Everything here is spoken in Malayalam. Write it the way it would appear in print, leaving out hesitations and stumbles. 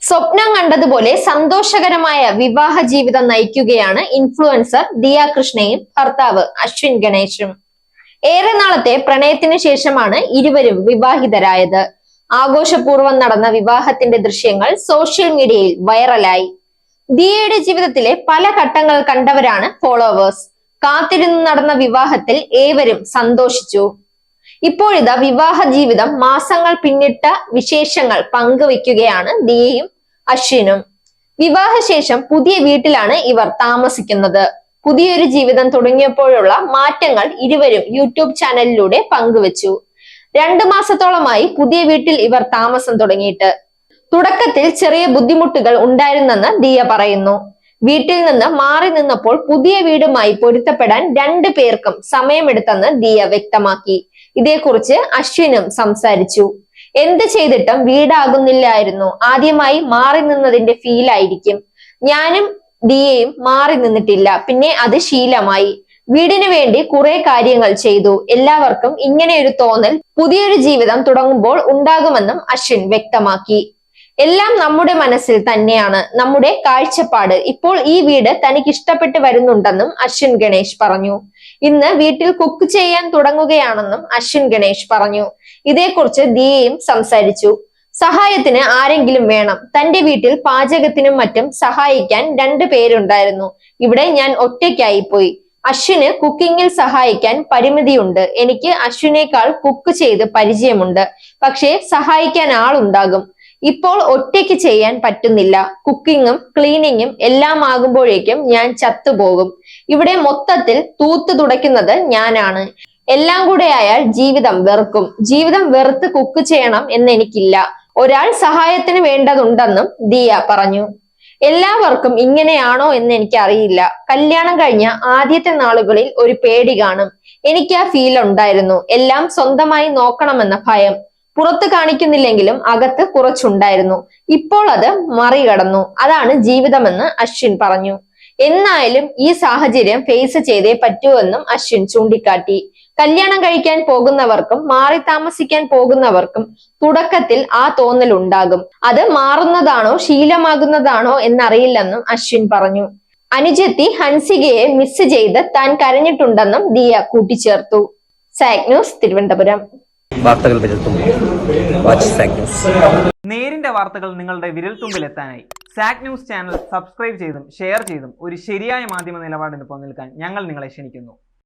സ്വപ്നം കണ്ടതുപോലെ സന്തോഷകരമായ വിവാഹ ജീവിതം നയിക്കുകയാണ് ഇൻഫ്ലുവൻസർ ദിയ കൃഷ്ണയും ഭർത്താവ് അശ്വിൻ ഗണേഷും. ഏറെ നാളത്തെ പ്രണയത്തിന് ശേഷമാണ് ഇരുവരും വിവാഹിതരായത്. ആഘോഷപൂർവ്വം നടന്ന വിവാഹത്തിന്റെ ദൃശ്യങ്ങൾ സോഷ്യൽ മീഡിയയിൽ വൈറലായി. ദിയയുടെ ജീവിതത്തിലെ പല ഘട്ടങ്ങൾ കണ്ടവരാണ് ഫോളോവേഴ്സ്. കാത്തിരുന്ന് നടന്ന വിവാഹത്തിൽ ഏവരും സന്തോഷിച്ചു. ഇപ്പോഴിതാ വിവാഹ ജീവിതം മാസങ്ങൾ പിന്നിട്ട വിശേഷങ്ങൾ പങ്കുവെക്കുകയാണ് ദിയയും അശ്വിനും. വിവാഹശേഷം പുതിയ വീട്ടിലാണ് ഇവർ താമസിക്കുന്നത്. പുതിയൊരു ജീവിതം തുടങ്ങിയപ്പോഴുള്ള മാറ്റങ്ങൾ ഇരുവരും യൂട്യൂബ് ചാനലിലൂടെ പങ്കുവച്ചു. 2 മാസത്തോളമായി പുതിയ വീട്ടിൽ ഇവർ താമസം തുടങ്ങിയിട്ട്. തുടക്കത്തിൽ ചെറിയ ബുദ്ധിമുട്ടുകൾ ഉണ്ടായിരുന്നെന്ന് ദിയ പറയുന്നു. വീട്ടിൽ നിന്ന് മാറി നിന്നപ്പോൾ പുതിയ വീടുമായി പൊരുത്തപ്പെടാൻ 2 പേർക്കും സമയമെടുത്തെന്ന് ദിയ വ്യക്തമാക്കി. ഇതേക്കുറിച്ച് അശ്വിനും സംസാരിച്ചു. എന്ത് ചെയ്തിട്ടും വീടാകുന്നില്ലായിരുന്നു. ആദ്യമായി മാറി നിന്നതിന്റെ ഫീലായിരിക്കും. ഞാനും ദിയയും മാറി നിന്നിട്ടില്ല, പിന്നെ അത് ശീലമായി. വീടിന് വേണ്ടി കുറെ കാര്യങ്ങൾ ചെയ്തു. എല്ലാവർക്കും ഇങ്ങനെ ഒരു തോന്നൽ പുതിയൊരു ജീവിതം തുടങ്ങുമ്പോൾ ഉണ്ടാകുമെന്നും അശ്വിൻ വ്യക്തമാക്കി. എല്ലാം നമ്മുടെ മനസ്സിൽ തന്നെയാണ്, നമ്മുടെ കാഴ്ചപ്പാട്. ഇപ്പോൾ ഈ വീട് തനിക്ക് ഇഷ്ടപ്പെട്ട് വരുന്നുണ്ടെന്നും അശ്വിൻ ഗണേഷ് പറഞ്ഞു. ഇന്ന് വീട്ടിൽ കുക്ക് ചെയ്യാൻ തുടങ്ങുകയാണെന്നും അശ്വിൻ ഗണേഷ് പറഞ്ഞു. ഇതേക്കുറിച്ച് ദിയയും സംസാരിച്ചു. സഹായത്തിന് ആരെങ്കിലും വേണം. തന്റെ വീട്ടിൽ പാചകത്തിനും മറ്റും സഹായിക്കാൻ 2 പേരുണ്ടായിരുന്നു. ഇവിടെ ഞാൻ ഒറ്റയ്ക്കായി പോയി. അശ്വിന് കുക്കിങ്ങിൽ സഹായിക്കാൻ പരിമിതിയുണ്ട്. എനിക്ക് അശ്വിനേക്കാൾ കുക്ക് ചെയ്ത് പരിചയമുണ്ട്. പക്ഷേ സഹായിക്കാൻ ആളുണ്ടാകും. ഇപ്പോൾ ഒറ്റയ്ക്ക് ചെയ്യാൻ പറ്റുന്നില്ല. കുക്കിങ്ങും ക്ലീനിങ്ങും എല്ലാം ആകുമ്പോഴേക്കും ഞാൻ ചത്തുപോകും. ഇവിടെ മൊത്തത്തിൽ തൂത്ത് തുടയ്ക്കുന്നത് ഞാനാണ്. എല്ലാം കൂടെ ആയാൽ ജീവിതം വെറുക്കും. ജീവിതം വെറുത്ത് കുക്ക് ചെയ്യണം എന്നെനിക്കില്ല. ഒരാൾ സഹായത്തിന് വേണ്ടതുണ്ടെന്നും ദിയ പറഞ്ഞു. എല്ലാവർക്കും ഇങ്ങനെയാണോ എന്ന് എനിക്കറിയില്ല. കല്യാണം കഴിഞ്ഞ ആദ്യത്തെ നാളുകളിൽ ഒരു പേടി കാണും. എനിക്ക് ആ ഫീൽ ഉണ്ടായിരുന്നു. എല്ലാം സ്വന്തമായി നോക്കണമെന്ന ഭയം. പുറത്ത് കാണിക്കുന്നില്ലെങ്കിലും അകത്ത് കുറച്ചുണ്ടായിരുന്നു. ഇപ്പോൾ അത് മറികടന്നു. അതാണ് ജീവിതമെന്ന് അശ്വിൻ പറഞ്ഞു. എന്നായാലും ഈ സാഹചര്യം ഫേസ് ചെയ്തേ പറ്റൂവെന്നും അശ്വിൻ ചൂണ്ടിക്കാട്ടി. കല്യാണം കഴിക്കാൻ പോകുന്നവർക്കും മാറി താമസിക്കാൻ പോകുന്നവർക്കും തുടക്കത്തിൽ ആ തോന്നൽ ഉണ്ടാകും. അത് മാറുന്നതാണോ ശീലമാകുന്നതാണോ എന്നറിയില്ലെന്നും അശ്വിൻ പറഞ്ഞു. അനുജത്തി ഹൻസികയെ മിസ് ചെയ്ത് താൻ കരഞ്ഞിട്ടുണ്ടെന്നും ദിയ കൂട്ടിച്ചേർത്തു. സാക് ന്യൂസ്, തിരുവനന്തപുരം. നേരിന്റെ വാർത്തകൾ നിങ്ങളുടെ വിരൽത്തുമ്പിൽ എത്താനായി സാക് ന്യൂസ് ചാനൽ സബ്സ്ക്രൈബ് ചെയ്തും ഷെയർ ചെയ്തും ഒരു ശരിയായ മാധ്യമ നിലപാടിന് പോകാൻ ഞങ്ങൾ നിങ്ങളെ ക്ഷണിക്കുന്നു.